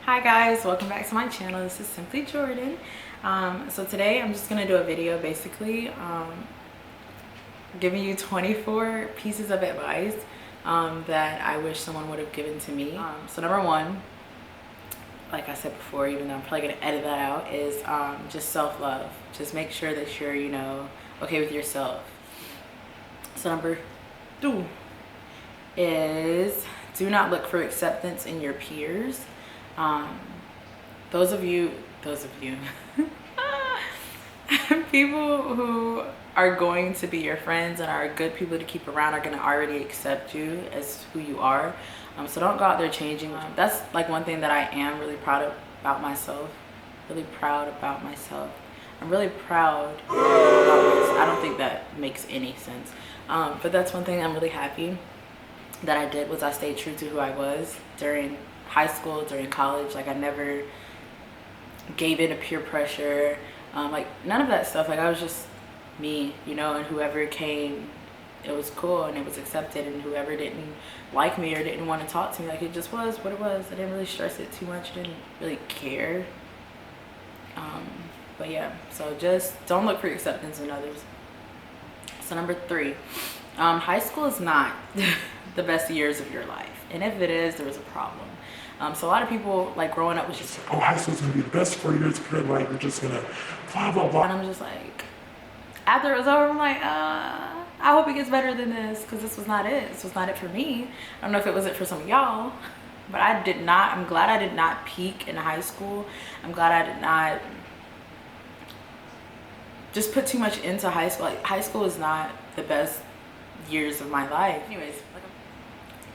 Hi guys, welcome back to my channel. This is Simply Jordan. So today I'm just gonna do a video basically giving you 24 pieces of advice that I wish someone would have given to me. So number one, like I said before, even though I'm probably gonna edit that out, is just self-love. Just make sure that you're, okay with yourself. So number two is do not look for acceptance in your peers. Those of you people who are going to be your friends and are good people to keep around are going to already accept you as who you are. So don't go out there changing. That's like one thing that I am really proud about myself. I'm really proud about myself. I don't think that makes any sense. But that's one thing I'm really happy that I did, was I stayed true to who I was during high school, during college. Like I never gave in to peer pressure, like none of that stuff. Like I was just me, and whoever came, it was cool and it was accepted, and whoever didn't like me or didn't want to talk to me, like it just was what it was. I didn't really stress it too much. I didn't really care. But yeah, so just don't look for acceptance in others. So number three, high school is not the best years of your life, and if it is, there was a problem. So a lot of people, like, growing up was just like, oh, high school's gonna be the best 4 years of your life, you're just gonna blah blah blah, and I'm just like, after it was over, I'm like, I hope it gets better than this, because this was not it. This was not it for me. I don't know if it was it for some of y'all, but I'm glad I did not peak in high school. I'm glad I did not just put too much into high school. Like, high school is not the best years of my life. Anyways,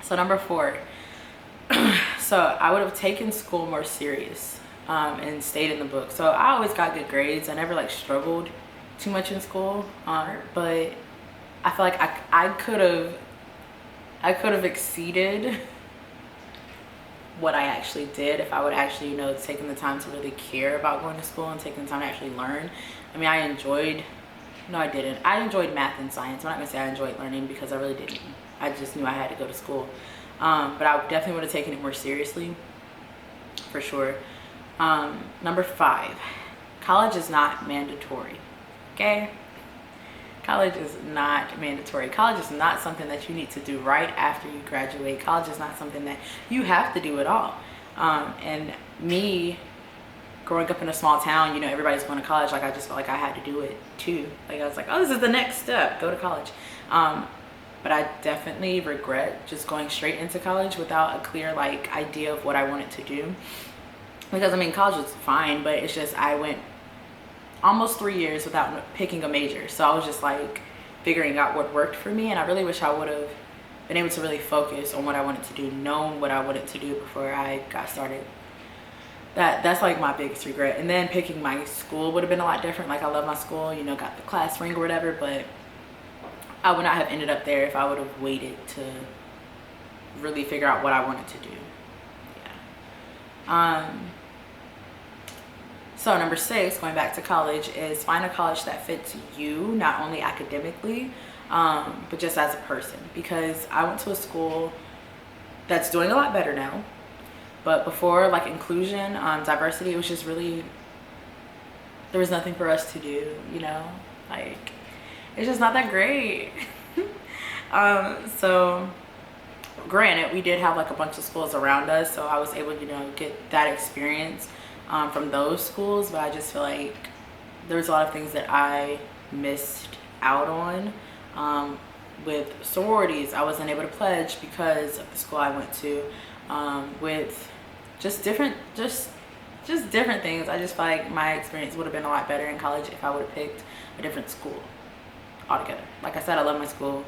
so number four, so I would have taken school more serious and stayed in the book. So I always got good grades. I never like struggled too much in school, but I feel like I could have exceeded what I actually did if I would actually taken the time to really care about going to school and taking the time to actually learn. I mean, I enjoyed math and science. I'm not gonna say I enjoyed learning, because I really didn't. I just knew I had to go to school. But I definitely would have taken it more seriously, for sure. Number five, college is not mandatory, okay? College is not mandatory. College is not something that you need to do right after you graduate. College is not something that you have to do at all. And me, growing up in a small town, everybody's going to college, like I just felt like I had to do it too. Like I was like, oh, this is the next step, go to college. But I definitely regret just going straight into college without a clear idea of what I wanted to do. Because I mean, college was fine, but it's just I went almost 3 years without picking a major. So I was just like figuring out what worked for me, and I really wish I would have been able to really focus on what I wanted to do, known what I wanted to do before I got started. That's like my biggest regret. And then picking my school would have been a lot different. Like I love my school, got the class ring or whatever, but I would not have ended up there if I would have waited to really figure out what I wanted to do. Yeah. So number six, going back to college, is find a college that fits you, not only academically, but just as a person. Because I went to a school that's doing a lot better now. But before, like inclusion, diversity, it was just really, there was nothing for us to do, like, it's just not that great. So granted, we did have like a bunch of schools around us, so I was able to, get that experience from those schools, but I just feel like there was a lot of things that I missed out on. With sororities, I wasn't able to pledge because of the school I went to. With just different things, I just feel like my experience would have been a lot better in college if I would have picked a different school altogether. Like I said, I love my school,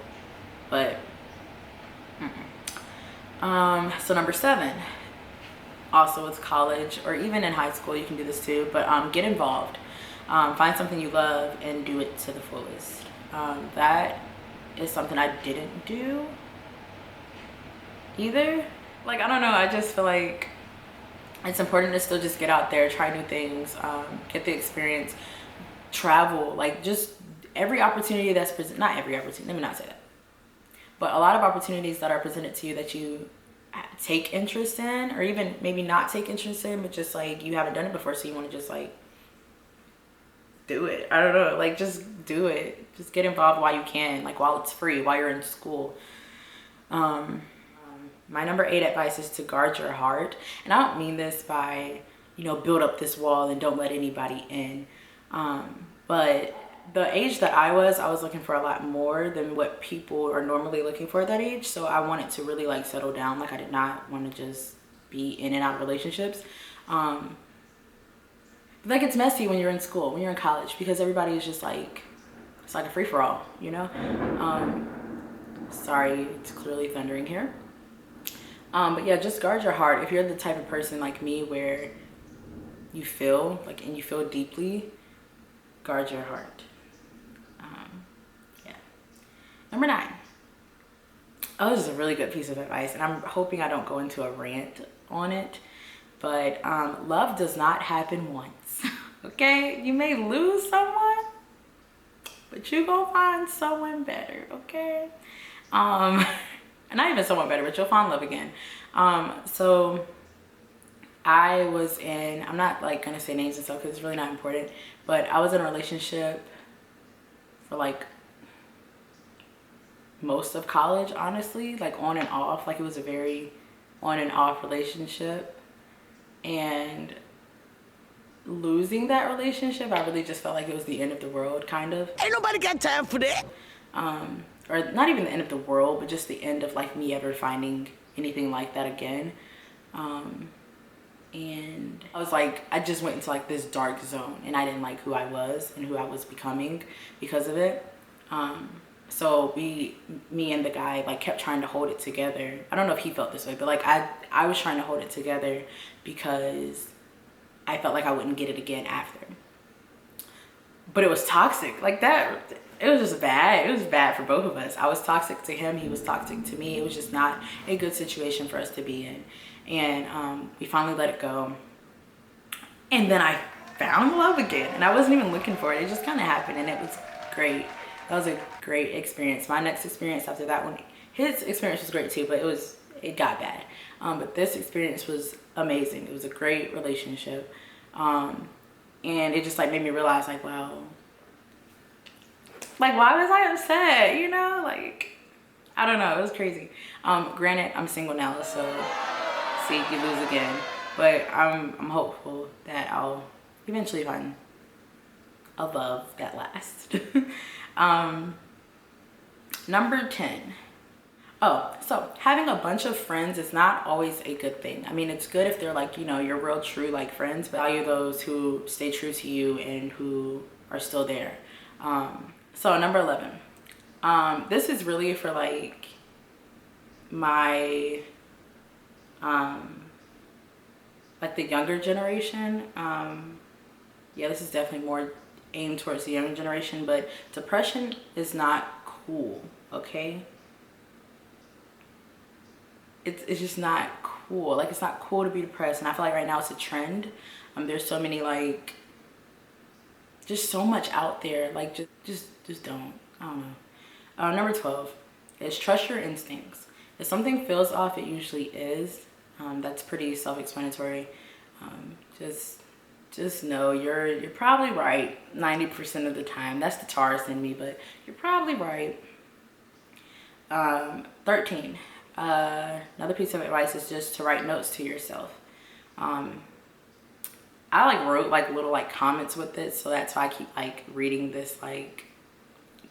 but so number seven, also with college or even in high school, you can do this too, but get involved. Find something you love and do it to the fullest. That is something I didn't do either. Like, I don't know, I just feel like it's important to still just get out there, try new things, get the experience, travel, like just every opportunity that's presented. Not every opportunity, let me not say that, but a lot of opportunities that are presented to you that you take interest in, or even maybe not take interest in, but just like you haven't done it before, so you want to just like do it. I don't know, like just do it. Just get involved while you can, like while it's free, while you're in school. My number 8 advice is to guard your heart. And I don't mean this by, you know, build up this wall and don't let anybody in. But the age that I was looking for a lot more than what people are normally looking for at that age. So I wanted to really like settle down. Like I did not want to just be in and out of relationships. But that gets messy when you're in school, when you're in college, because everybody is just like, it's like a free-for-all, you know? Sorry, it's clearly thundering here. But yeah, just guard your heart. If you're the type of person like me where you feel like, and you feel deeply, guard your heart. Yeah. Number 9. Oh, this is a really good piece of advice, and I'm hoping I don't go into a rant on it, but love does not happen once. Okay? You may lose someone, but you gonna find someone better, okay? Not even someone better, but you'll find love again. So I was in, I'm not like gonna say names and stuff because it's really not important, but I was in a relationship for like most of college, honestly, like on and off. Like it was a very on and off relationship, and losing that relationship, I really just felt like it was the end of the world, kind of. Ain't nobody got time for that. Or not even the end of the world, but just the end of like me ever finding anything like that again. And I was like, I just went into like this dark zone, and I didn't like who I was and who I was becoming because of it. So me and the guy like kept trying to hold it together. I don't know if he felt this way, but like I was trying to hold it together because I felt like I wouldn't get it again after. But it was toxic like that. It was just bad. It was bad for both of us. I was toxic to him. He was toxic to me. It was just not a good situation for us to be in. And we finally let it go. And then I found love again. And I wasn't even looking for it. It just kind of happened. And it was great. That was a great experience. My next experience after that one, his experience was great too, but it got bad. But this experience was amazing. It was a great relationship. And it just like made me realize like, wow, like why was I upset, you know? Like I don't know, it was crazy. Granted, I'm single now, so see, you lose again, but I'm hopeful that I'll eventually find a love that lasts. Number 10. Oh, so having a bunch of friends is not always a good thing. I mean, it's good if they're like, you know, your real true like friends, but value those who stay true to you and who are still there. So number 11, this is really for like my, like the younger generation. Yeah, this is definitely more aimed towards the younger generation, but depression is not cool, okay? It's just not cool. Like it's not cool to be depressed, and I feel like right now it's a trend. There's so many like, just so much out there. Like just don't. I don't know. Number 12 is trust your instincts. If something feels off, it usually is. That's pretty self-explanatory. Just know you're probably right 90% of the time. That's the Taurus in me, but you're probably right. 13. Another piece of advice is just to write notes to yourself. I like wrote like little like comments with it, so that's why I keep like reading this like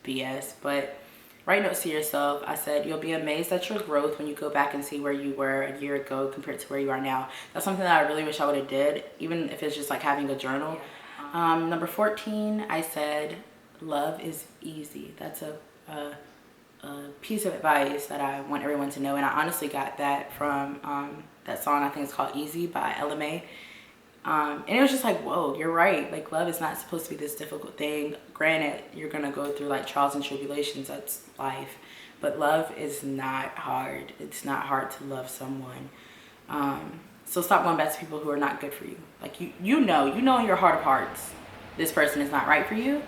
BS. But write notes to yourself. I said you'll be amazed at your growth when you go back and see where you were a year ago compared to where you are now. That's something that I really wish I would have did, even if it's just like having a journal. Number 14, I said love is easy. That's a piece of advice that I want everyone to know, and I honestly got that from that song. I think it's called Easy by LMA. And it was just like, whoa, you're right. Like love is not supposed to be this difficult thing. Granted, you're gonna go through like trials and tribulations, that's life, but love is not hard. It's not hard to love someone. So stop going back to people who are not good for you. Like you know in your heart of hearts this person is not right for you.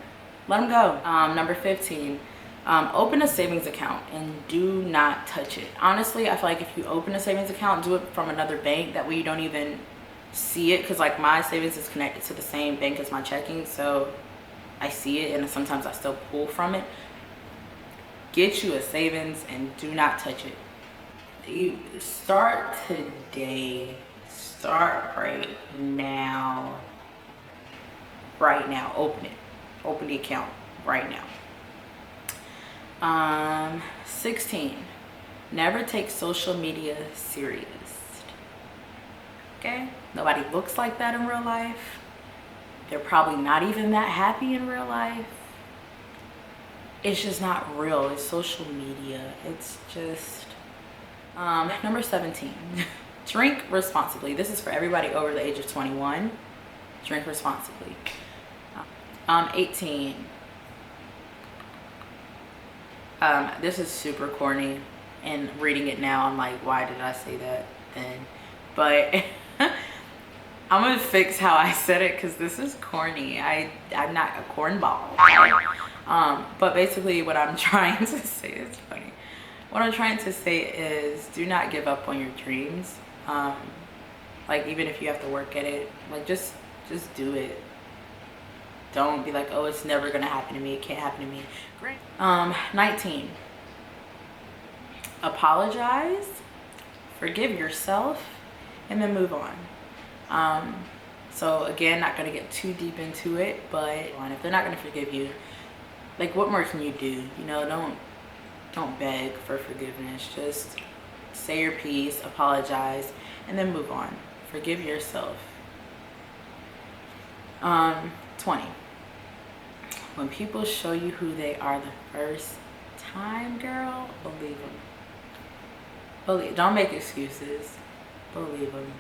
Let them go. Number 15, Open a savings account and do not touch it. Honestly, I feel like if you open a savings account, do it from another bank. That way you don't even see it, because like my savings is connected to the same bank as my checking, so I see it, and sometimes I still pull from it. Get you a savings and do not touch it. You start today. Start right now. Right now. Open it. Open the account right now. 16. Never take social media serious. Okay? Nobody looks like that in real life. They're probably not even that happy in real life. It's just not real. It's social media. It's just number 17. Drink responsibly. This is for everybody over the age of 21. Drink responsibly. 18. This is super corny, and reading it now I'm like, why did I say that then? But I'm gonna fix how I said it, because this is corny. I'm not a cornball. But basically what I'm trying to say is funny. What I'm trying to say is, do not give up on your dreams. Like, even if you have to work at it, like just do it. Don't be like, oh, it's never gonna happen to me, it can't happen to me. Great. 19. Apologize, forgive yourself, and then move on. So again, not gonna get too deep into it, but if they're not gonna forgive you, like, what more can you do? You know, don't beg for forgiveness. Just say your piece, apologize, and then move on. Forgive yourself. 20. When people show you who they are the first time, girl, believe them. Don't make excuses. Believe them.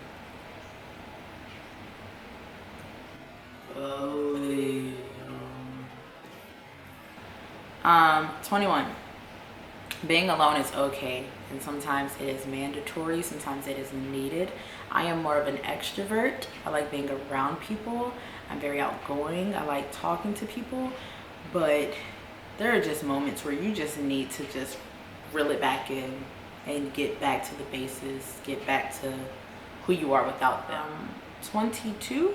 Believe them. 21. Being alone is okay, and sometimes it is mandatory, sometimes it is needed. I am more of an extrovert. I like being around people. I'm very outgoing. I like talking to people, but there are just moments where you just need to just reel it back in and get back to the basis, get back to who you are without them. 22.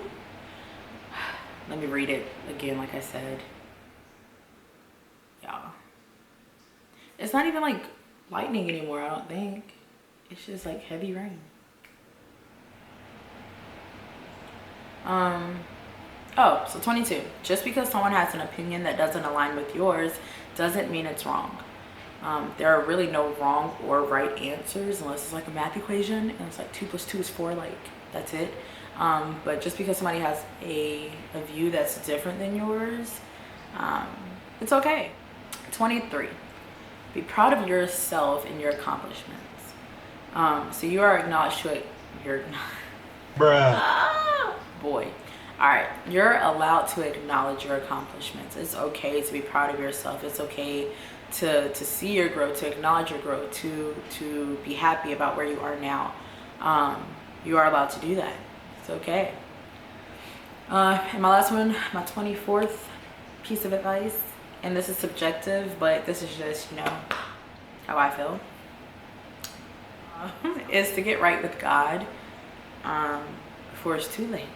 Let me read it again, like I said. Y'all. It's not even like lightning anymore, I don't think. It's just like heavy rain. Oh, so 22. Just because someone has an opinion that doesn't align with yours doesn't mean it's wrong. There are really no wrong or right answers, unless it's like a math equation and it's like 2 + 2 is 4, like that's it. But just because somebody has a view that's different than yours, it's okay. 23. Be proud of yourself and your accomplishments. So you are acknowledged to it. Bruh. Boy. All right, you're allowed to acknowledge your accomplishments. It's okay to be proud of yourself. It's okay to see your growth, to acknowledge your growth, to be happy about where you are now. You are allowed to do that. It's okay. And my last one, my 24th piece of advice, and this is subjective, but this is just, you know, how I feel, is to get right with God before it's too late.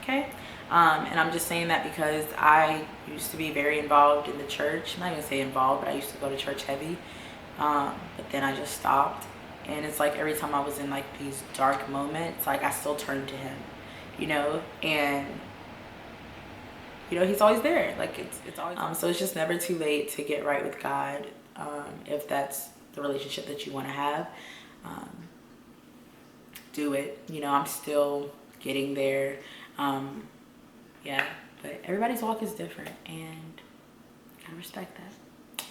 Okay? And I'm just saying that because I used to be very involved in the church. I'm not gonna say involved, but I used to go to church heavy. But then I just stopped. And it's like every time I was in like these dark moments, like I still turned to him, you know, and you know, he's always there. Like it's always so it's just never too late to get right with God, if that's the relationship that you want to have. Do it. You know, I'm still getting there. Yeah, but everybody's walk is different, and I respect that.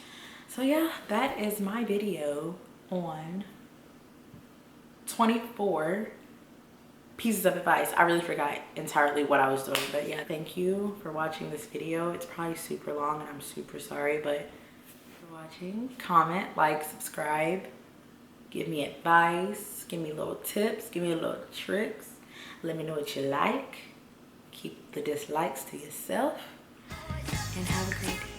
So yeah, that is my video on 24 pieces of advice. I really forgot entirely what I was doing, but yeah, thank you for watching this video. It's probably super long and I'm super sorry, but for watching. Comment, like, subscribe, give me advice, give me little tips, give me little tricks. Let me know what you like. Keep the dislikes to yourself, and have a great day.